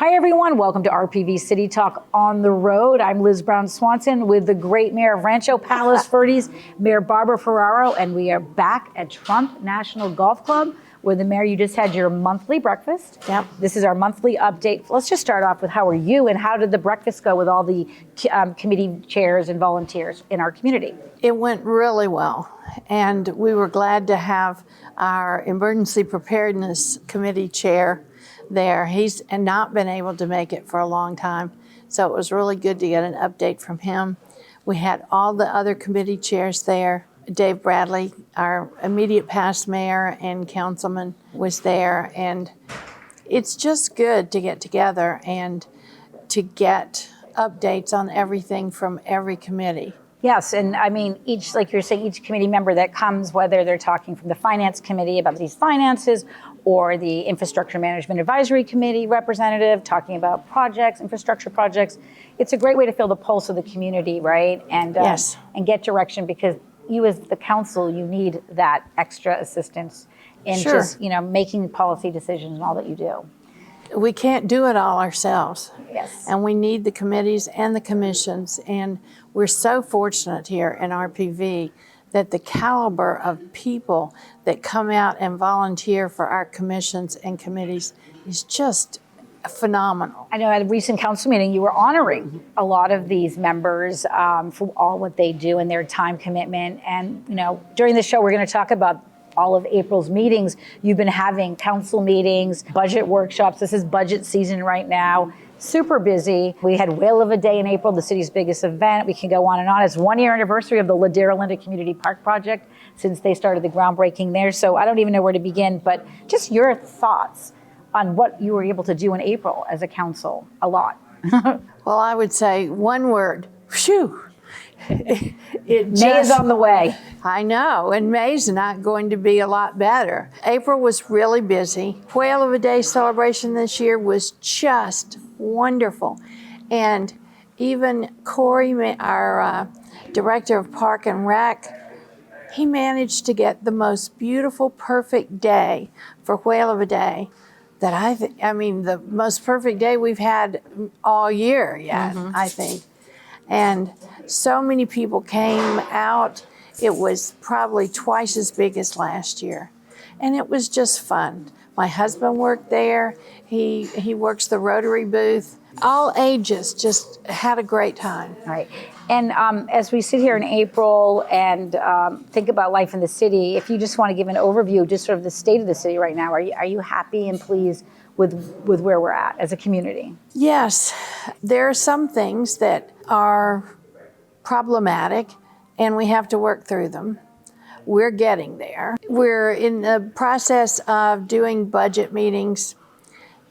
Hi everyone, welcome to RPV City Talk on the Road. I'm Liz Brown Swanson with the great mayor of Rancho Palos Verdes, Mayor Barbara Ferraro, and we are back at Trump National Golf Club with the mayor. You just had your monthly breakfast. Yep. This is our monthly update. Let's just start off with how are you and how did the breakfast go with all the committee chairs and volunteers in our community? It went really well, and we were glad to have our Emergency Preparedness Committee chair there. He's not been able to make it for a long time, so it was really good to get an update from him. We had all the other committee chairs there. Dave Bradley, our immediate past mayor and councilman, was there, and it's just good to get together and to get updates on everything from every committee. Yes, and I mean, each, like you're saying, each committee member that comes, whether they're talking from the Finance Committee about these finances or the Infrastructure Management Advisory Committee representative talking about projects, infrastructure projects, it's a great way to feel the pulse of the community, right? And Yes. And get direction, because you as the council, you need that extra assistance in Sure. just, making policy decisions and all that you do. We can't do it all ourselves. Yes. And we need the committees and the commissions. And we're so fortunate here in RPV that the caliber of people that come out and volunteer for our commissions and committees is just phenomenal. I know at a recent council meeting, you were honoring a lot of these members for all what they do and their time commitment. And, during the show, we're going to talk about all of April's meetings. You've been having council meetings, budget workshops. This is budget season right now. Super busy. We had Whale of a Day in April, the city's biggest event. We can go on and on. It's 1 year anniversary of the Ladera Linda Community Park project since they started the groundbreaking there. So I don't even know where to begin, but just your thoughts on what you were able to do in April as a council. A lot. Well, I would say one word, phew. May is on the way. I know, and May's not going to be a lot better. April was really busy. Whale of a Day celebration this year was just wonderful. And even Corey, our director of Park and Rec, he managed to get the most beautiful, perfect day for Whale of a Day that I mean, the most perfect day we've had all year yet, I think. And so many people came out. It was probably twice as big as last year. And it was just fun. My husband worked there. He works the Rotary booth. All ages just had a great time. All right. And as we sit here in April and think about life in the city, if you just want to give an overview, just sort of the state of the city right now, are you happy and pleased with where we're at as a community? Yes, there are some things that are problematic and we have to work through them. We're getting there. We're in the process of doing budget meetings,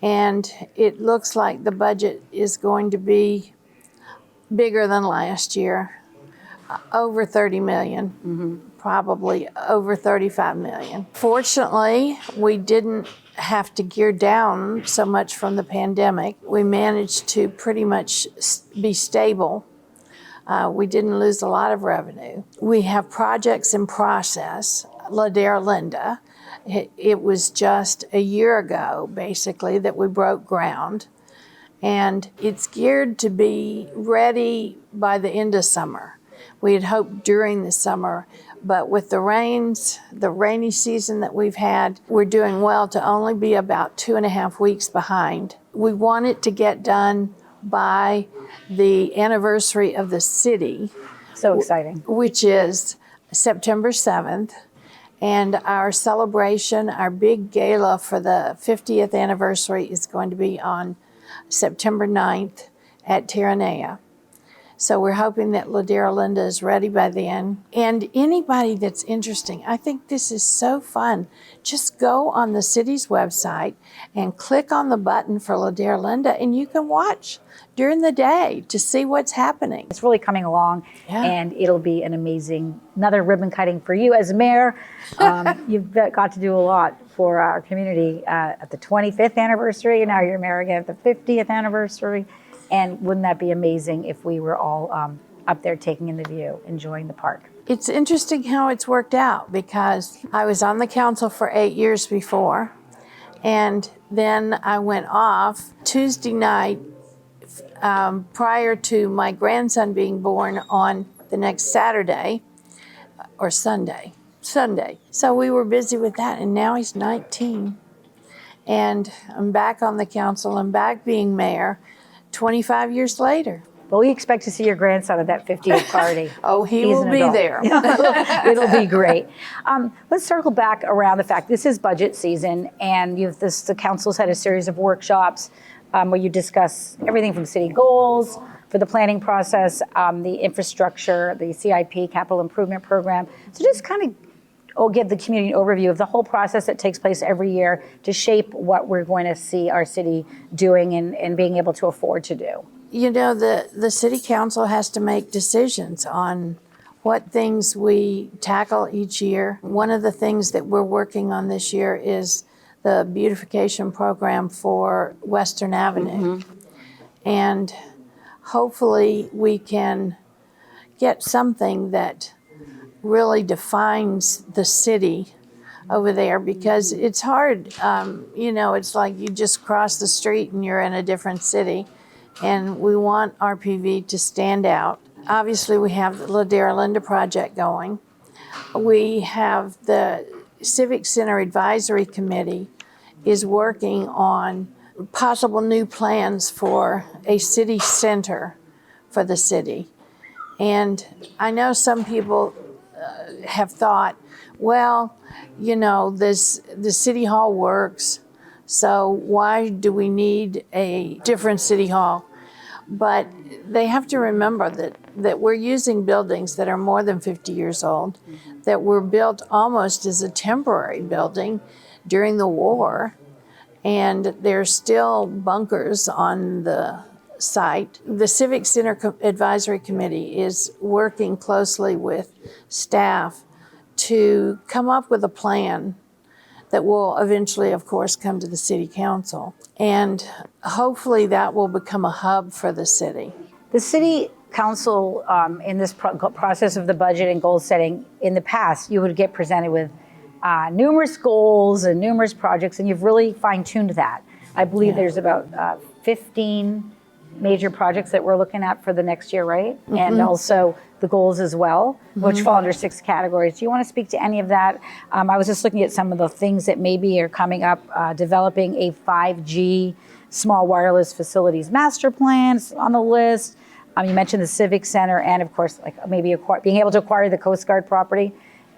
and it looks like the budget is going to be bigger than last year, over 30 million, probably over 35 million. Fortunately, we didn't have to gear down so much from the pandemic. We managed to pretty much be stable. We didn't lose a lot of revenue. We have projects in process. Ladera Linda, it was just a year ago, basically, that we broke ground. And it's geared to be ready by the end of summer. We had hoped during the summer, but with the rains, the rainy season that we've had, we're doing well to only be about 2.5 weeks behind. We want it to get done by the anniversary of the city. So exciting. Which is September 7th. And our celebration, our big gala for the 50th anniversary is going to be on September 9th at Terranea. So we're hoping that Ladera Linda is ready by then. And anybody that's interested, I think this is so fun. Just go on the city's website and click on the button for Ladera Linda, and you can watch during the day to see what's happening. It's really coming along, and it'll be an amazing, another ribbon cutting for you as mayor. You've got to do a lot for our community at the 25th anniversary, and now you're mayor again at the 50th anniversary. And wouldn't that be amazing if we were all up there taking in the view, enjoying the park? It's interesting how it's worked out, because I was on the council for 8 years before, and Then I went off Tuesday night prior to my grandson being born on the next Saturday or Sunday. So we were busy with that, and now he's 19. And I'm back on the council. I'm back being mayor 25 years later. Well, we expect to see your grandson at that 50th party. Oh, he He's will an be adult. there. It'll be great. Let's circle back around the fact this is budget season, and the council's had a series of workshops where you discuss everything from city goals for the planning process, the infrastructure, the CIP, capital improvement program. So just kind of give the community an overview of the whole process that takes place every year to shape what we're going to see our city doing and being able to afford to do. You know, the city council has to make decisions on what things we tackle each year. One of the things that we're working on this year is the beautification program for Western Avenue. And hopefully we can get something that really defines the city over there, because it's hard. You know, it's like you just cross the street and you're in a different city. And we want RPV to stand out. Obviously, we have the Ladera Linda project going. We have the Civic Center Advisory Committee is working on possible new plans for a city center for the city. And I know some people have thought, well, you know, the city hall works, so why do we need a different city hall? But they have to remember that we're using buildings that are more than 50 years old, that were built almost as a temporary building during the war, and there's still bunkers on the site. The Civic Center Advisory Committee is working closely with staff to come up with a plan that will eventually, of course, come to the city council. And hopefully that will become a hub for the city. The city council, in this process of the budget and goal setting, in the past, you would get presented with numerous goals and numerous projects, and you've really fine-tuned that. I believe there's about 15 major projects that we're looking at for the next year, right? And also the goals as well, which fall under 6 categories. Do you want to speak to any of that? I was just looking at some of the things that maybe are coming up, developing a 5G small wireless facilities master plan on the list. You mentioned the Civic Center, and of course, like maybe being able to acquire the Coast Guard property.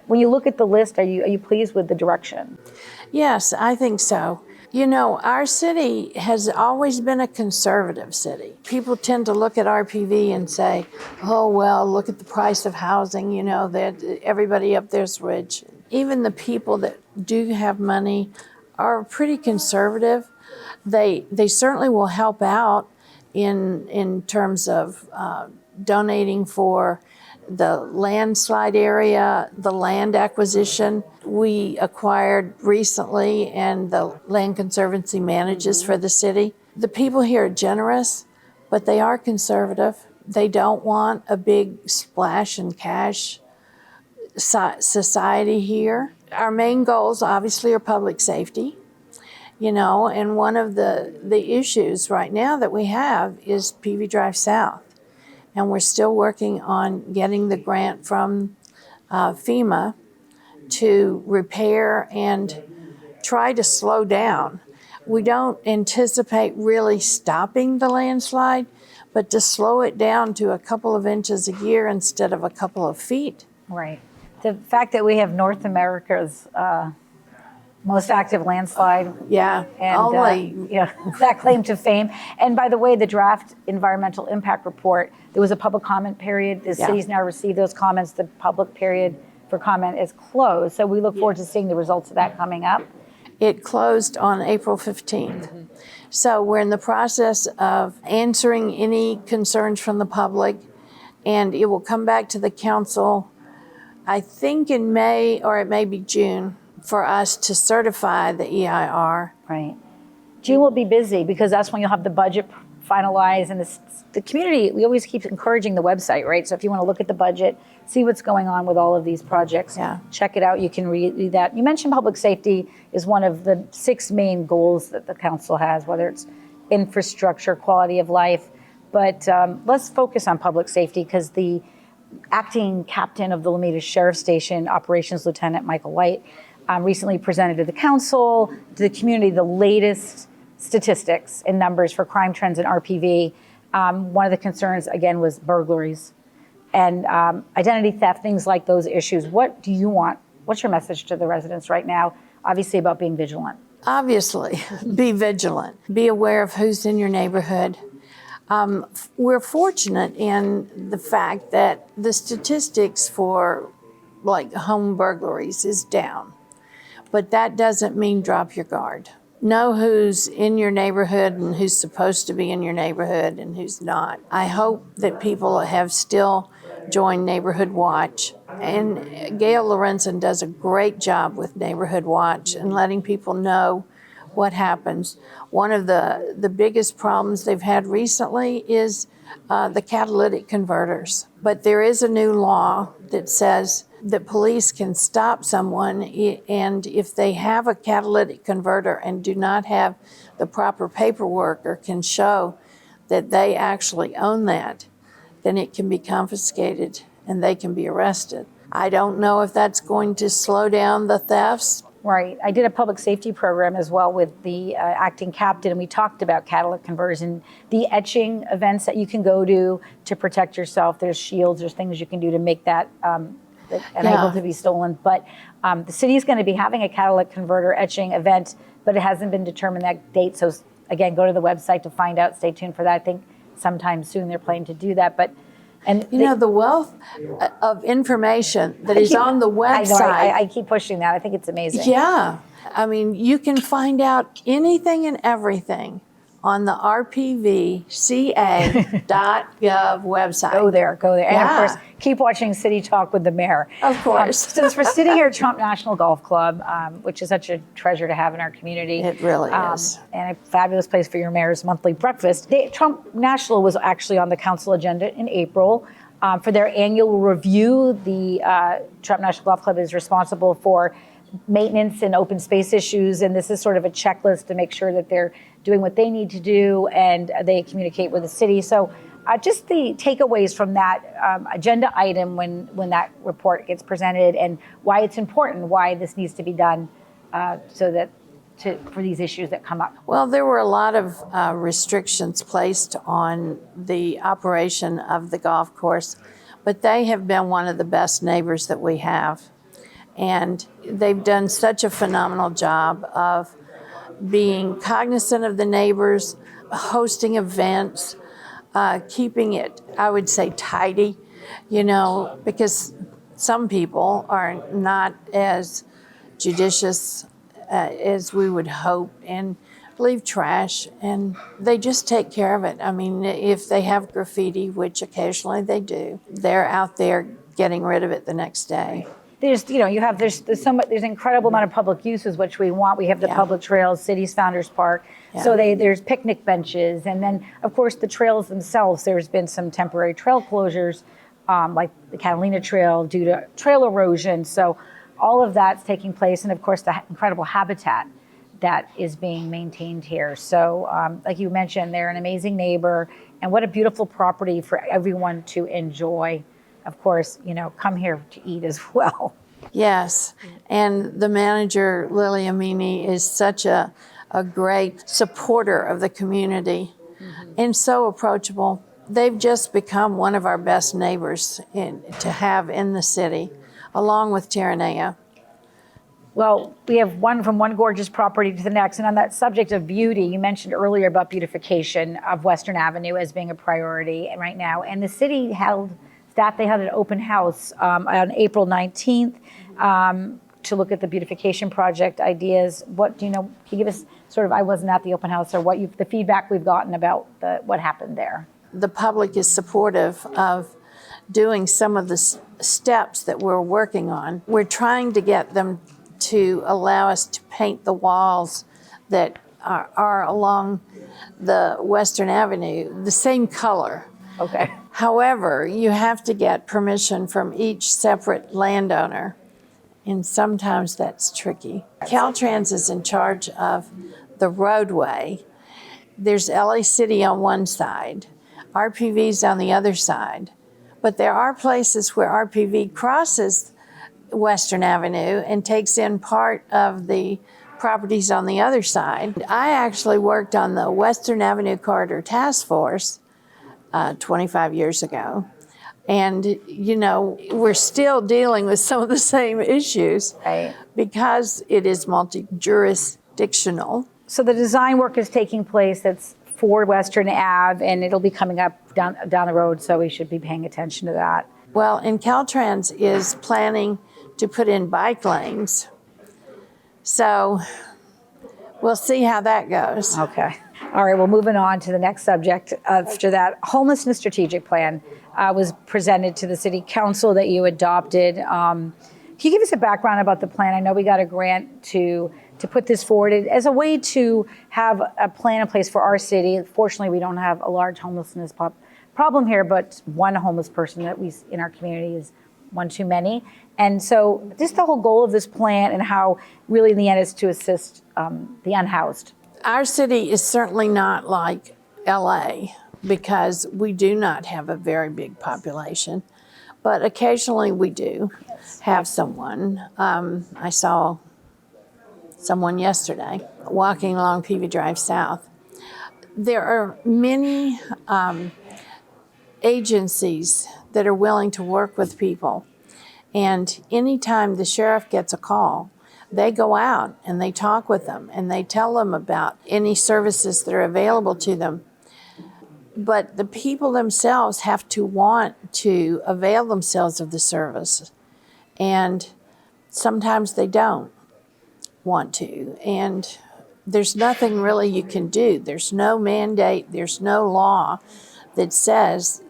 When you look at the list, are you pleased with the direction? Yes, I think so. You know, our city has always been a conservative city. People tend to look at RPV and say, oh, well, look at the price of housing, you know, that everybody up there's rich. Even the people that do have money are pretty conservative. They certainly will help out in terms of donating for the landslide area, the land acquisition we acquired recently, and the Land Conservancy manages for the city. The people here are generous, but they are conservative. They don't want a big splash in cash society here. Our main goals obviously are public safety, you know, and one of the issues right now that we have is PV Drive South. And we're still working on getting the grant from FEMA to repair and try to slow down. We don't anticipate really stopping the landslide, but to slow it down to a couple of inches a year instead of a couple of feet. Right. The fact that we have North America's most active landslide. Yeah, And only. that claim to fame. And by the way, the draft environmental impact report, there was a public comment period. The city's now received those comments. The public period for comment is closed. So we look forward to seeing the results of that coming up. It closed on April 15th. So we're in the process of answering any concerns from the public, and it will come back to the council, I think in May, or it may be June, for us to certify the EIR. Right. June will be busy because that's when you'll have the budget finalized. And the community, we always keep encouraging the website, right? So if you want to look at the budget, see what's going on with all of these projects, check it out. You can read that. You mentioned public safety is one of the 6 main goals that the council has, whether it's infrastructure, quality of life. But let's focus on public safety, because the acting captain of the Lomita Sheriff Station, Operations Lieutenant Michael White, recently presented to the council, to the community, the latest statistics and numbers for crime trends in RPV. One of the concerns, again, was burglaries and identity theft, things like those issues. What do you want? What's your message to the residents right now, obviously about being vigilant? Obviously, be vigilant. Be aware of who's in your neighborhood. We're fortunate in the fact that the statistics for like home burglaries is down, but that doesn't mean drop your guard. Know who's in your neighborhood and who's supposed to be in your neighborhood and who's not. I hope that people have still joined Neighborhood Watch, and Gail Lorenzen does a great job with Neighborhood Watch and letting people know what happens. One of the biggest problems they've had recently is the catalytic converters. But there is a new law that says that police can stop someone, and if they have a catalytic converter and do not have the proper paperwork or can show that they actually own that, then it can be confiscated and they can be arrested. I don't know if that's going to slow down the thefts. Right. I did a public safety program as well with the acting captain, and we talked about catalytic conversion, the etching events that you can go to protect yourself. There's shields, there's things you can do to make that unable to be stolen. But the city is going to be having a catalytic converter etching event, but it hasn't been determined that date. So again, go to the website to find out. Stay tuned for that. I think sometime soon they're planning to do that. But the wealth of information that is on the website. I keep pushing that. I think it's amazing. Yeah. I mean, you can find out anything and everything on the rpvca.gov website. Go there. And of course, keep watching City Talk with the mayor. Of course. Since we're sitting here at Trump National Golf Club, which is such a treasure to have in our community. It really is. And a fabulous place for your mayor's monthly breakfast. Trump National was actually on the council agenda in April. For their annual review, the Trump National Golf Club is responsible for maintenance and open space issues, and this is sort of a checklist to make sure that they're doing what they need to do and they communicate with the city. So just the takeaways from that agenda item when that report gets presented, and why it's important, why this needs to be done for these issues that come up. Well, there were a lot of restrictions placed on the operation of the golf course, but they have been one of the best neighbors that we have. And they've done such a phenomenal job of being cognizant of the neighbors, hosting events, keeping it, I would say, tidy, because some people are not as judicious as we would hope and leave trash, and they just take care of it. I mean, if they have graffiti, which occasionally they do, they're out there getting rid of it the next day. There's an incredible amount of public uses, which we want. We have the public trails, City's Founders Park. Yeah. So there's picnic benches. And then, of course, the trails themselves, there's been some temporary trail closures, like the Catalina Trail due to trail erosion. So all of that's taking place. And of course, the incredible habitat that is being maintained here. So like you mentioned, they're an amazing neighbor. And what a beautiful property for everyone to enjoy. Of course, come here to eat as well. Yes, and the manager, Lily Amini, is such a great supporter of the community and so approachable. They've just become one of our best neighbors to have in the city, along with Terranea. Well, we have from one gorgeous property to the next. And on that subject of beauty, you mentioned earlier about beautification of Western Avenue as being a priority right now. And the city they had an open house on April 19th to look at the beautification project ideas. What can you give us I wasn't at the open house, or the feedback we've gotten about what happened there? The public is supportive of doing some of the steps that we're working on. We're trying to get them to allow us to paint the walls that are along the Western Avenue, the same color. Okay. However, you have to get permission from each separate landowner, and sometimes that's tricky. Caltrans is in charge of the roadway. There's LA City on one side, RPV's on the other side, but there are places where RPV crosses Western Avenue and takes in part of the properties on the other side. I actually worked on the Western Avenue Corridor Task Force 25 years ago. And, you know, we're still dealing with some of the same issues, Right. because it is multi-jurisdictional. So the design work is taking place that's for Western Ave, and it'll be coming up down the road, so we should be paying attention to that. Well, and Caltrans is planning to put in bike lanes. So we'll see how that goes. Okay. All right, well, moving on to the next subject. After that, homelessness strategic plan was presented to the city council that you adopted. Can you give us a background about the plan? I know we got a grant to put this forward as a way to have a plan in place for our city. Fortunately, we don't have a large homelessness problem here, but one homeless person that we in our community is one too many. And so just the whole goal of this plan and how really in the end is to assist the unhoused. Our city is certainly not like LA, because we do not have a very big population, but occasionally we do have someone. I saw someone yesterday walking along PV Drive South. There are many agencies that are willing to work with people, and anytime the sheriff gets a call, they go out and they talk with them and they tell them about any services that are available to them. But the people themselves have to want to avail themselves of the service, and sometimes they don't want to, and there's nothing really you can do. There's no mandate, there's no law that says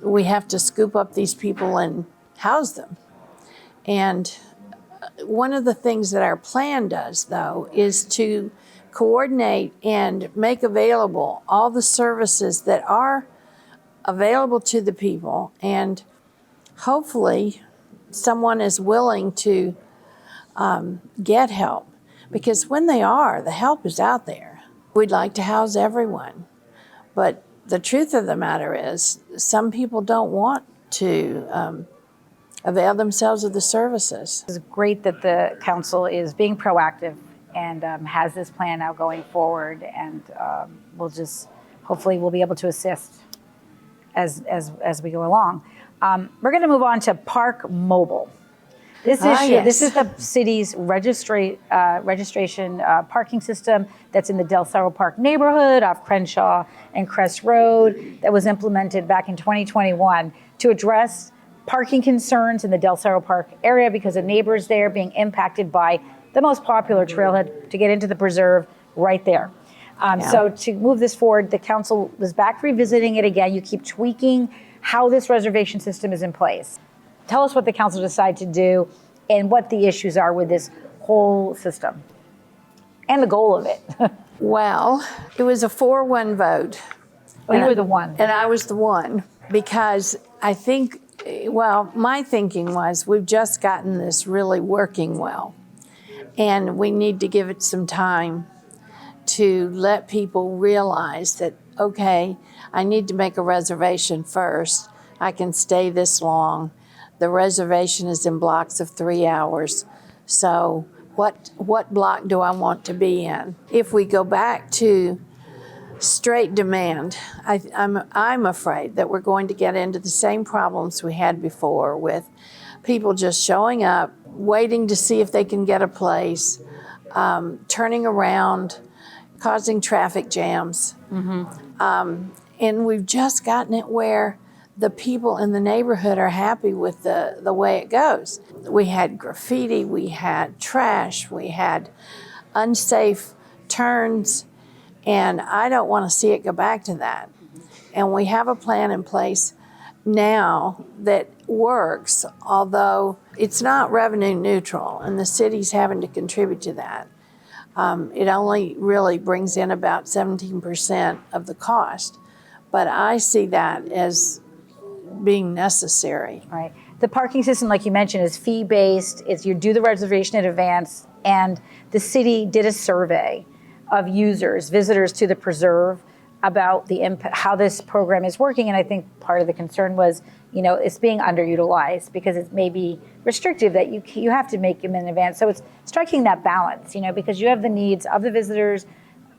we have to scoop up these people and house them. And one of the things that our plan does, though, is to coordinate and make available all the services that are available to the people, and hopefully someone is willing to get help, because when they are, the help is out there. We'd like to house everyone, but the truth of the matter is some people don't want to avail themselves of the services. It's great that the council is being proactive and has this plan now going forward, and hopefully we'll be able to assist as we go along. We're going to move on to Park Mobile. This issue, yes. This is the city's registration parking system that's in the Del Cerro Park neighborhood off Crenshaw and Crest Road, that was implemented back in 2021 to address parking concerns in the Del Cerro Park area because of neighbors there being impacted by the most popular trailhead to get into the preserve right there. So to move this forward, the council was back revisiting it again. You keep tweaking how this reservation system is in place. Tell us what the council decided to do and what the issues are with this whole system and the goal of it. Well, it was a 4-1 vote. Oh, you were the one. And I was the one, because I think, well, my thinking was we've just gotten this really working well, and we need to give it some time to let people realize that, okay, I need to make a reservation first. I can stay this long. The reservation is in blocks of 3 hours. So what block do I want to be in? If we go back to straight demand, I'm afraid that we're going to get into the same problems we had before, with people just showing up, waiting to see if they can get a place, turning around, causing traffic jams. And we've just gotten it where the people in the neighborhood are happy with the way it goes. We had graffiti, we had trash, we had unsafe turns, and I don't want to see it go back to that. And we have a plan in place now that works, although it's not revenue neutral, and the city's having to contribute to that. It only really brings in about 17% of the cost, but I see that as being necessary. Right. The parking system, like you mentioned, is fee-based. It's you do the reservation in advance, and the city did a survey of users, visitors to the preserve, about the impact, how this program is working. And I think part of the concern was, it's being underutilized because it may be restrictive that you have to make them in advance. So it's striking that balance, because you have the needs of the visitors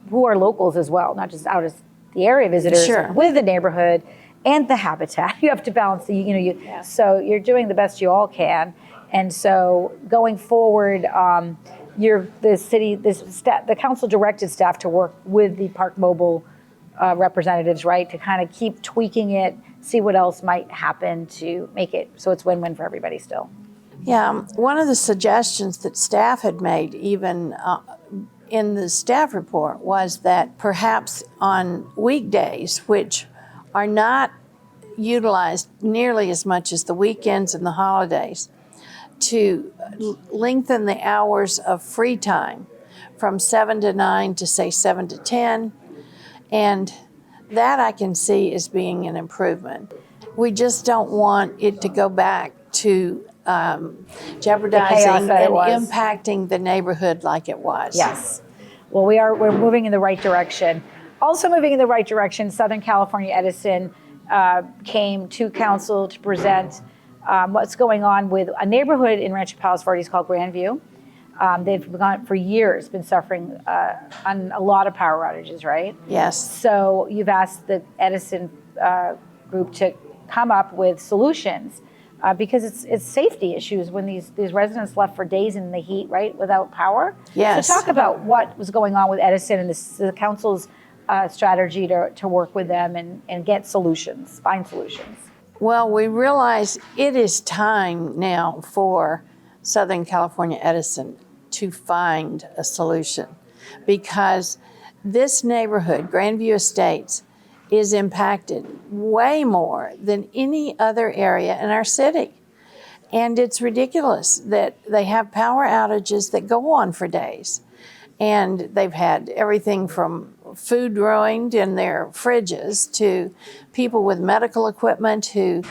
who are locals as well, not just out of the area visitors, Sure. with the neighborhood and the habitat. You have to balance so you're doing the best you all can. And so going forward, the council directed staff to work with the Park Mobile representatives, right, to kind of keep tweaking it, see what else might happen to make it so it's win-win for everybody still. Yeah, one of the suggestions that staff had made, even in the staff report, was that perhaps on weekdays, which are not utilized nearly as much as the weekends and the holidays, to lengthen the hours of free time from 7 to 9 to say 7 to 10. And that I can see as being an improvement. We just don't want it to go back to jeopardizing and impacting the neighborhood like it was. Yes. Well, we're moving in the right direction. Also moving in the right direction, Southern California Edison came to council to present what's going on with a neighborhood in Rancho Palos Verdes called Grandview. They've for years been suffering on a lot of power outages, right? Yes. So you've asked the Edison group to come up with solutions because it's safety issues when these residents left for days in the heat, right, without power. Yes. So talk about what was going on with Edison and the council's strategy to work with them and get solutions, find solutions. Well, we realize it is time now for Southern California Edison to find a solution, because this neighborhood, Grandview Estates, is impacted way more than any other area in our city. And it's ridiculous that they have power outages that go on for days. And they've had everything from food ruined in their fridges to people with medical equipment who,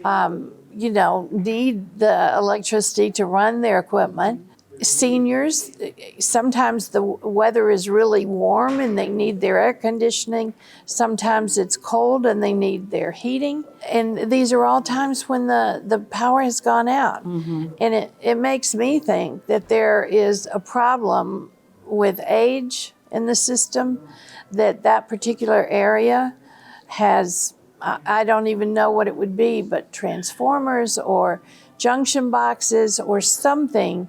need the electricity to run their equipment. Seniors, sometimes the weather is really warm and they need their air conditioning. Sometimes it's cold and they need their heating. And these are all times when the power has gone out. Mm-hmm. And it makes me think that there is a problem with age in the system, that particular area has, I don't even know what it would be, but transformers or junction boxes or something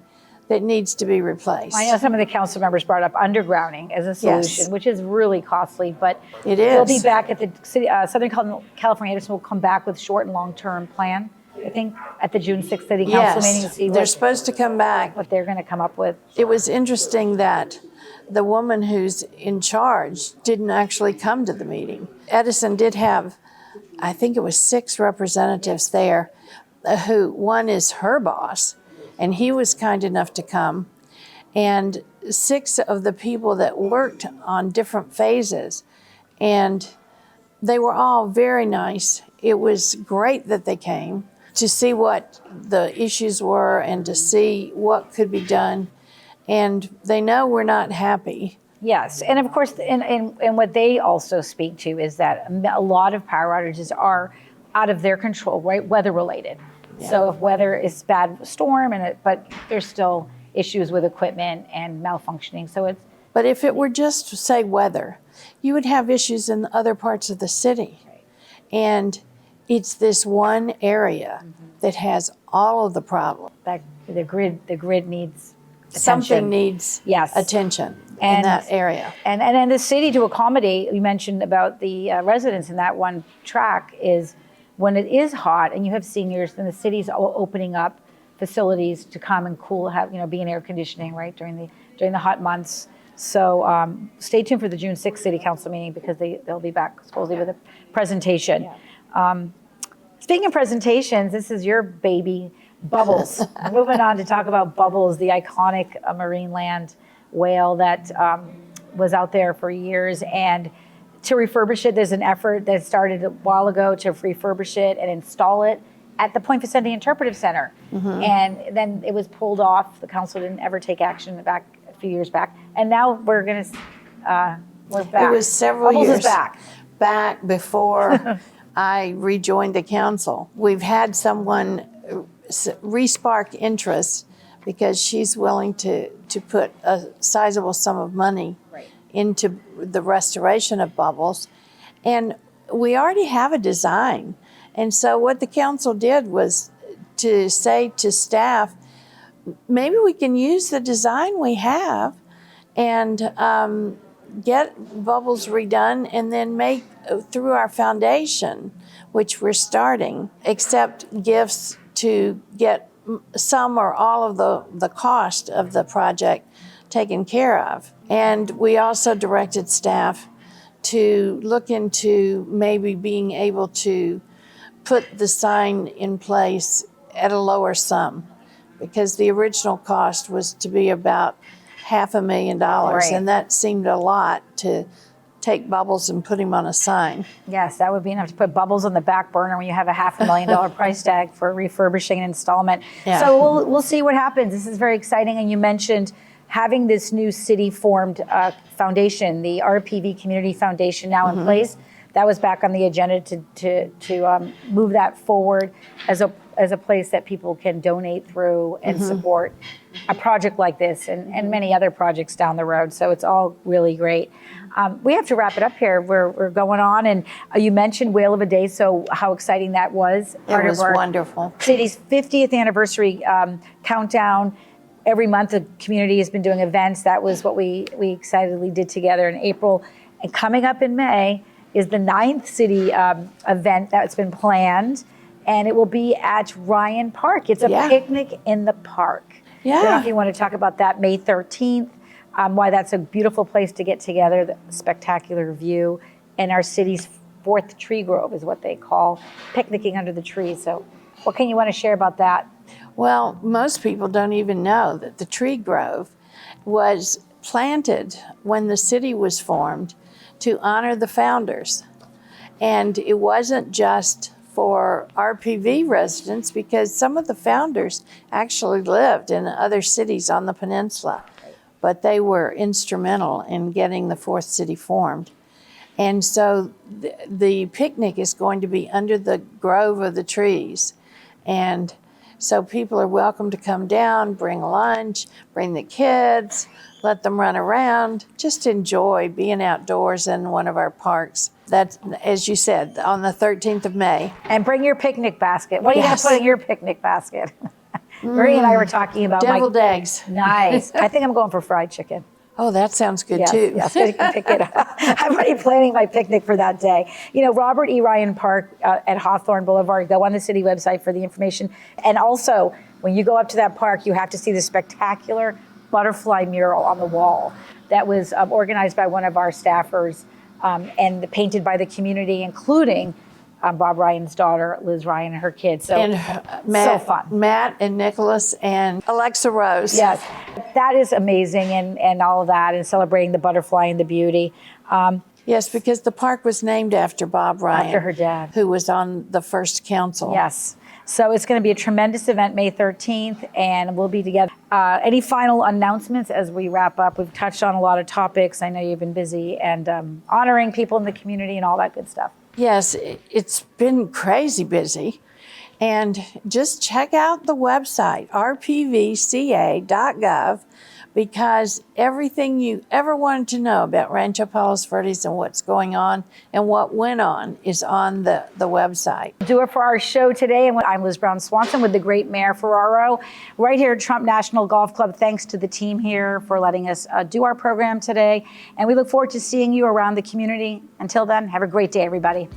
that needs to be replaced. I know some of the council members brought up undergrounding as a solution, yes, which is really costly, but it is. They'll be back at the city, Southern California Edison will come back with short and long-term plan, I think, at the June 6th city council meeting. To see they're supposed to come back. What they're going to come up with. It was interesting that the woman who's in charge didn't actually come to the meeting. Edison did have, I think it was 6 representatives there, who one is her boss, and he was kind enough to come. And 6 of the people that worked on different phases, and they were all very nice. It was great that they came to see what the issues were and to see what could be done. And they know we're not happy. Yes, and of course, and what they also speak to is that a lot of power outages are out of their control, right? Weather related. Yeah. So if weather is bad, storm, but there's still issues with equipment and malfunctioning. So it's. But if it were just, say, weather, you would have issues in other parts of the city. Right. And it's this one area that has all of the problems. The grid needs attention. Something needs attention in that area. And the city, to accommodate, you mentioned about the residents in that one track, is when it is hot and you have seniors, then the city's opening up facilities to come and cool, be in air conditioning, right, during the hot months. So stay tuned for the June 6th city council meeting, because they'll be back supposedly with a presentation. Yeah. Speaking of presentations, this is your baby, Bubbles. Moving on to talk about Bubbles, the iconic marine land whale that was out there for years. And to refurbish it, there's an effort that started a while ago to refurbish it and install it at the Point Vicente Interpretive Center. And then it was pulled off. The council didn't ever take action back a few years back. And now we're going to, we're back. It was several Bubbles years is back before I rejoined the council. We've had someone re-spark interest because she's willing to put a sizable sum of money into the restoration of Bubbles. And we already have a design. And so what the council did was to say to staff, maybe we can use the design we have and get Bubbles redone and then make, through our foundation, which we're starting, accept gifts to get some or all of the cost of the project taken care of. And we also directed staff to look into maybe being able to put the sign in place at a lower sum, because the original cost was to be about $500,000, and that seemed a lot to take Bubbles and put him on a sign. Yes, that would be enough to put Bubbles on the back burner when you have a $500,000 price tag for refurbishing an installment. Yeah. So we'll see what happens. This is very exciting. And you mentioned having this new city formed foundation, the RPV Community Foundation, now in place. That was back on the agenda to move that forward as a place that people can donate through and support a project like this and many other projects down the road. So it's all really great. We have to wrap it up here. We're going on, and you mentioned Whale of a Day, so how exciting that was. It was wonderful. City's 50th anniversary countdown. Every month the community has been doing events. That was what we excitedly did together in April. And coming up in May is the 9th city event that's been planned, and it will be at Ryan Park. It's a picnic in the park. I don't know if you want to talk about that, May 13th, why that's a beautiful place to get together, the spectacular view, and our city's 4th tree grove is what they call picnicking under the trees. So what can you want to share about that? Well, most people don't even know that the tree grove was planted when the city was formed to honor the founders. And it wasn't just for RPV residents, because some of the founders actually lived in other cities on the peninsula, but they were instrumental in getting the 4th city formed. And so the picnic is going to be under the grove of the trees. And so people are welcome to come down, bring lunch, bring the kids, let them run around, just enjoy being outdoors in one of our parks. That's, as you said, on the 13th of May. And bring your picnic basket. What are you going to put in your picnic basket? Marie and I were talking about deviled eggs. Nice. I think I'm going for fried chicken. Oh, that sounds good too. Yes, you can pick it up. I'm already planning my picnic for that day. You know, Robert E. Ryan Park at Hawthorne Boulevard, go on the city website for the information. And also, when you go up to that park, you have to see the spectacular butterfly mural on the wall that was organized by one of our staffers and painted by the community, including Bob Ryan's daughter, Liz Ryan, and her kids. So, and Matt, so fun. Matt and Nicholas and Alexa Rose. Yes, that is amazing, and all of that, and celebrating the butterfly and the beauty. Yes, because the park was named after Bob Ryan. After her dad. Who was on the first council. Yes. So it's going to be a tremendous event, May 13th, and we'll be together. Any final announcements as we wrap up? We've touched on a lot of topics. I know you've been busy and honoring people in the community and all that good stuff. Yes, it's been crazy busy. And just check out the website, rpvca.gov, because everything you ever wanted to know about Rancho Palos Verdes and what's going on and what went on is on the website. Do it for our show today. And I'm Liz Brown Swanson with the great Mayor Ferraro right here at Trump National Golf Club. Thanks to the team here for letting us do our program today. And we look forward to seeing you around the community. Until then, have a great day, everybody.